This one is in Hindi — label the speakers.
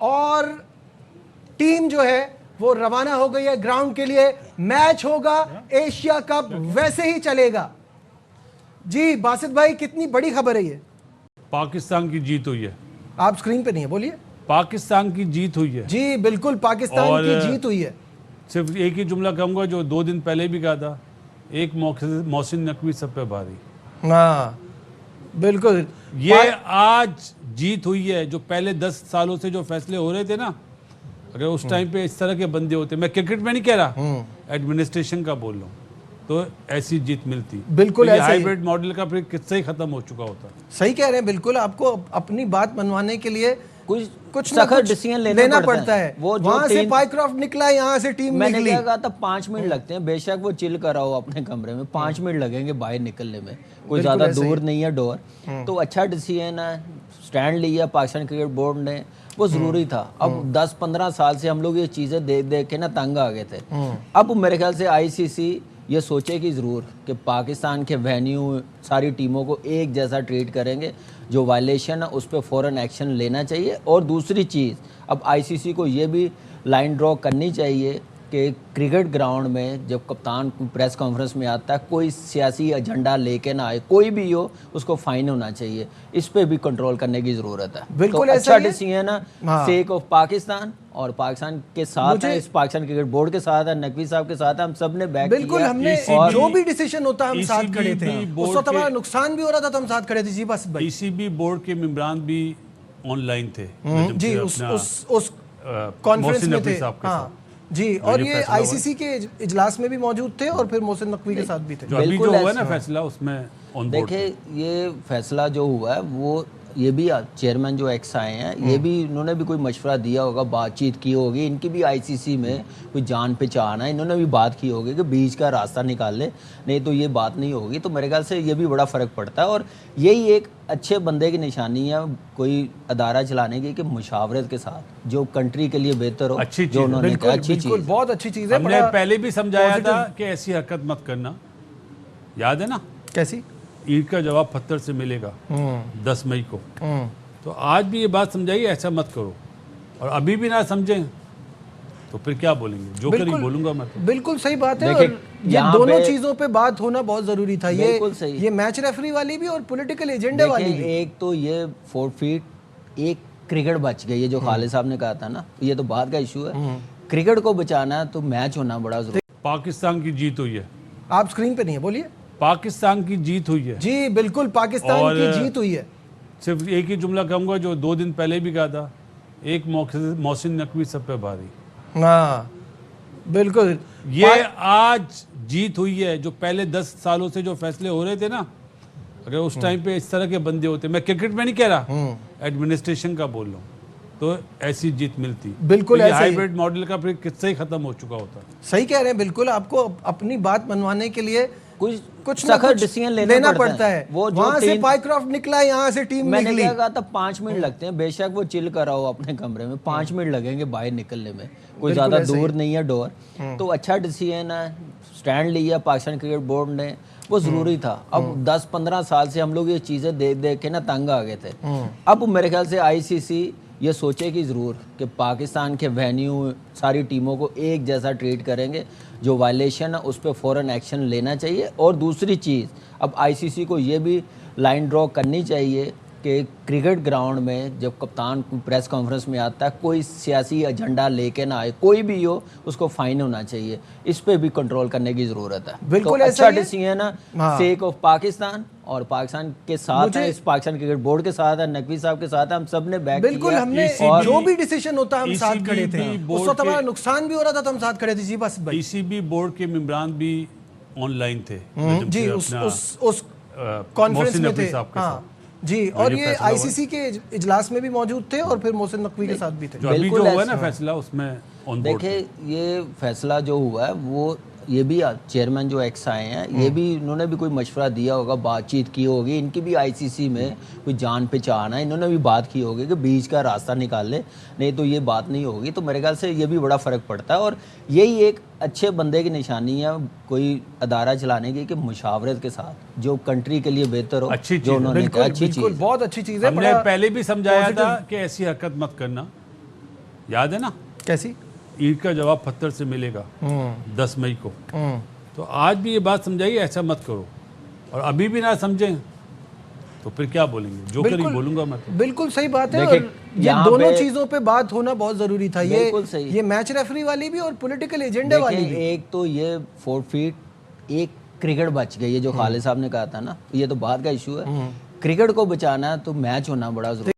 Speaker 1: और टीम जो है वो रवाना हो गई है ग्राउंड के लिए। मैच होगा, एशिया कप वैसे ही चलेगा। जी बासित भाई, कितनी बड़ी खबर है ये?
Speaker 2: पाकिस्तान की जीत हुई है।
Speaker 1: आप स्क्रीन पे नहीं है, बोलिए।
Speaker 2: पाकिस्तान की जीत हुई है
Speaker 1: जी बिल्कुल, पाकिस्तान की जीत हुई है।
Speaker 2: सिर्फ एक ही जुमला कहूंगा जो 2 दिन पहले भी कहा था, एक मोहसिन नकवी सब पे भारी।
Speaker 1: हाँ बिल्कुल,
Speaker 2: ये आज जीत हुई है। जो पहले 10 सालों से जो फैसले हो रहे थे ना, अगर उस टाइम पे इस तरह के बंदे होते, मैं क्रिकेट में नहीं कह रहा, एडमिनिस्ट्रेशन का बोल रहा हूँ, तो ऐसी जीत मिलती।
Speaker 1: बिल्कुल
Speaker 2: तो
Speaker 1: ऐसे
Speaker 2: हाइब्रिड मॉडल का फिर किस्सा ही खत्म हो चुका होता।
Speaker 1: सही कह रहे हैं, बिल्कुल। आपको अपनी बात मनवाने के लिए कुछ ना
Speaker 3: सख्त
Speaker 1: कुछ
Speaker 3: डिसीजन
Speaker 1: लेना पड़ता है।
Speaker 3: वो
Speaker 1: वहां से पाइक्रॉफ्ट निकला, यहाँ से टीम
Speaker 3: मैंने
Speaker 1: निकली।
Speaker 3: क्या कहा था, 5 मिनट लगते हैं, बेशक वो चिल कर रहा हो अपने कमरे में, 5 मिनट लगेंगे बाहर निकलने में, कोई ज्यादा दूर नहीं है डोर। तो अच्छा डिसीजन है, स्टैंड लिया पाकिस्तान क्रिकेट बोर्ड ने, वो जरूरी था। अब 10-15 साल से हम लोग ये चीजें देख देख के ना तंग आ गए थे। अब मेरे ख्याल से आईसीसी ये सोचेगी ज़रूर कि पाकिस्तान के वेन्यू सारी टीमों को एक जैसा ट्रीट करेंगे, जो वायलेशन है उस पर फ़ौरन एक्शन लेना चाहिए। और दूसरी चीज़, अब आईसीसी को ये भी लाइन ड्रॉ करनी चाहिए कि क्रिकेट ग्राउंड में जब कप्तान प्रेस कॉन्फ्रेंस में आता है, कोई सियासी एजेंडा लेके ना आए, कोई भी हो, उसको फाइन होना चाहिए। इस पे भी कंट्रोल करने की ज़रूरत है।
Speaker 1: बिल्कुल
Speaker 3: तो
Speaker 1: अच्छा
Speaker 3: डिसीजन है सेक ऑफ पाकिस्तान, और पाकिस्तान के साथ है, इस पाकिस्तान क्रिकेट बोर्ड के साथ है, नकवी साहब के साथ है, हम सब ने बैक किया।
Speaker 1: बिल्कुल, हमने जो भी डिसीजन होता हम साथ खड़े थे। उस वक्त हमारा नुकसान भी हो रहा था तो हम साथ खड़े थे। जी बस भाई,
Speaker 2: पीसीबी बोर्ड के मेंबरान भी ऑनलाइन थे
Speaker 1: जी, उस कॉन्फ्रेंस में थे। हाँ जी, और ये आईसीसी के इजलास में भी मौजूद थे और फिर मोहसिन नकवी के साथ भी थे।
Speaker 2: जो अभी जो हुआ ना फैसला, उसमें
Speaker 3: देखिए ये फैसला जो हुआ है, वो ये भी चेयरमैन जो एक्स आए हैं, ये भी इन्होंने भी कोई मशवरा दिया होगा, बातचीत की होगी, इनकी भी आईसीसी में कोई जान पहचान है, इन्होंने भी बात की होगी कि बीच का रास्ता निकाल ले, नहीं तो ये बात नहीं होगी। तो मेरे ख्याल से ये भी बड़ा फ़र्क पड़ता है, और यही एक अच्छे बंदे की निशानी है कोई अदारा चलाने की, कि मुशावरत के साथ जो कंट्री के लिए बेहतर हो,
Speaker 2: अच्छी
Speaker 3: जो उन्होंने कहा, अच्छी चीज़,
Speaker 1: बहुत अच्छी चीज़ है।
Speaker 2: हमने पहले भी समझाया था कि ऐसी हरकत मत करना, याद है ना?
Speaker 1: कैसी?
Speaker 2: ईंट का जवाब पत्थर से मिलेगा 10 मई को। तो आज भी ये बात समझाइए, ऐसा मत करो। और अभी भी ना समझें तो फिर क्या बोलेंगे? जो करी बोलूंगा मैं तो।
Speaker 1: बिल्कुल सही बात है। और ये दोनों चीजों पे बात होना बहुत जरूरी था। ये मैच रेफरी वाली भी और पॉलिटिकल एजेंडे वाली भी।
Speaker 3: एक तो ये 4 फीट एक क्रिकेट बच गई है, जो खालिद साहब ने कहा था ना, ये तो बात का इशू है। क्रिकेट को बचाना है तो मैच होना बड़ा जरूरी।
Speaker 2: पाकिस्तान की जीत हुई है।
Speaker 1: आप स्क्रीन पे नहीं है, बोलिए।
Speaker 2: पाकिस्तान की जीत हुई है।
Speaker 1: जी बिल्कुल, पाकिस्तान की जीत हुई है।
Speaker 2: सिर्फ एक ही जुमला कहूंगा जो 2 दिन पहले भी कहा था, एक मोहसिन नकवी सब पे भारी।
Speaker 1: हाँ बिल्कुल,
Speaker 2: ये आज जीत हुई है। जो पहले 10 सालों से जो फैसले हो रहे थे ना, अगर उस टाइम पे इस तरह के बंदे होते, मैं क्रिकेट में नहीं कह रहा, एडमिनिस्ट्रेशन का बोल रहा हूँ, तो ऐसी जीत मिलती।
Speaker 1: बिल्कुल
Speaker 2: तो
Speaker 1: ऐसे
Speaker 2: हाइब्रिड मॉडल का फिर किस्सा ही खत्म हो चुका होता।
Speaker 1: सही कह रहे हैं, बिल्कुल। आपको अपनी बात मनवाने के लिए कुछ ना
Speaker 3: सख्त
Speaker 1: कुछ
Speaker 3: डिसीजन
Speaker 1: लेना पड़ता है। वो वहां से पाइक्रॉफ्ट निकला, यहाँ से टीम
Speaker 3: मैंने
Speaker 1: निकली।
Speaker 3: क्या कहा था, 5 मिनट लगते हैं, बेशक वो चिल कर रहा हो अपने कमरे में, 5 मिनट लगेंगे बाहर निकलने में, कोई ज्यादा दूर नहीं है डोर। तो अच्छा डिसीजन है, स्टैंड लिया पाकिस्तान क्रिकेट बोर्ड ने, वो जरूरी था। अब 10-15 साल से हम लोग ये चीजें देख देख के ना तंग आ गए थे। अब मेरे ख्याल से आईसीसी ये सोचेगी ज़रूर कि पाकिस्तान के वेन्यू सारी टीमों को एक जैसा ट्रीट करेंगे, जो वायलेशन है उस पर फ़ौरन एक्शन लेना चाहिए। और दूसरी चीज़, अब आईसीसी को ये भी लाइन ड्रॉ करनी चाहिए कि क्रिकेट ग्राउंड में जब कप्तान प्रेस कॉन्फ्रेंस में आता है, कोई सियासी एजेंडा लेके ना आए, कोई भी हो, उसको फाइन होना चाहिए। इस पे भी कंट्रोल करने की ज़रूरत है।
Speaker 1: बिल्कुल
Speaker 3: तो
Speaker 1: अच्छा
Speaker 3: डिसीजन है सेक ऑफ पाकिस्तान, और पाकिस्तान के साथ है, इस पाकिस्तान क्रिकेट बोर्ड के साथ है, नकवी साहब के साथ है, हम सब ने बैक किया।
Speaker 1: बिल्कुल, हमने जो भी डिसीजन होता हम साथ खड़े थे। उस वक्त हमारा नुकसान भी हो रहा था तो हम साथ खड़े थे। जी बस भाई,
Speaker 2: पीसीबी बोर्ड के मेंबरान भी ऑनलाइन थे।
Speaker 1: जी, उस कॉन्फ्रेंस में थे। हाँ जी, और ये आईसीसी के इजलास में भी मौजूद थे और फिर मोहसिन नकवी के साथ भी थे।
Speaker 2: जो अभी जो हुआ ना फैसला, उसमें
Speaker 3: देखिए ये फैसला जो हुआ है, वो ये भी चेयरमैन जो एक्स आए हैं, ये भी इन्होंने भी कोई मशवरा दिया होगा, बातचीत की होगी, इनकी भी आईसीसी में कोई जान पहचान है, इन्होंने भी बात की होगी कि बीच का रास्ता निकाल ले, नहीं तो ये बात नहीं होगी। तो मेरे ख्याल से ये भी बड़ा फ़र्क पड़ता है, और यही एक अच्छे बंदे की निशानी है कोई अदारा चलाने की, कि मुशावरत के साथ जो कंट्री के लिए बेहतर हो,
Speaker 2: अच्छी
Speaker 3: जो उन्होंने कहा, अच्छी चीज़,
Speaker 1: बहुत अच्छी चीज़ है।
Speaker 2: हमने पहले भी समझाया था कि ऐसी हरकत मत करना, याद है ना,
Speaker 1: कैसी?
Speaker 2: ईंट का जवाब पत्थर से मिलेगा 10 मई को। तो आज भी ये बात समझाइए, ऐसा मत करो। और अभी भी ना समझें तो फिर क्या बोलेंगे, जोकर ही बोलूंगा मैं तो।
Speaker 1: बिल्कुल सही बात है।
Speaker 3: देखिए,
Speaker 1: और ये
Speaker 3: यहाँ
Speaker 1: दोनों
Speaker 3: पे-
Speaker 1: चीजों पे बात होना बहुत जरूरी था।
Speaker 3: बिल्कुल सही।
Speaker 1: ये मैच रेफरी वाली भी और पॉलिटिकल एजेंडे वाली
Speaker 3: देखिए,
Speaker 1: भी।
Speaker 3: एक तो ये 4 फीट एक क्रिकेट बच गई है, जो खालिद साहब ने कहा था ना, ये तो बात का इशू है। क्रिकेट को बचाना है तो मैच होना बड़ा जरूरी है।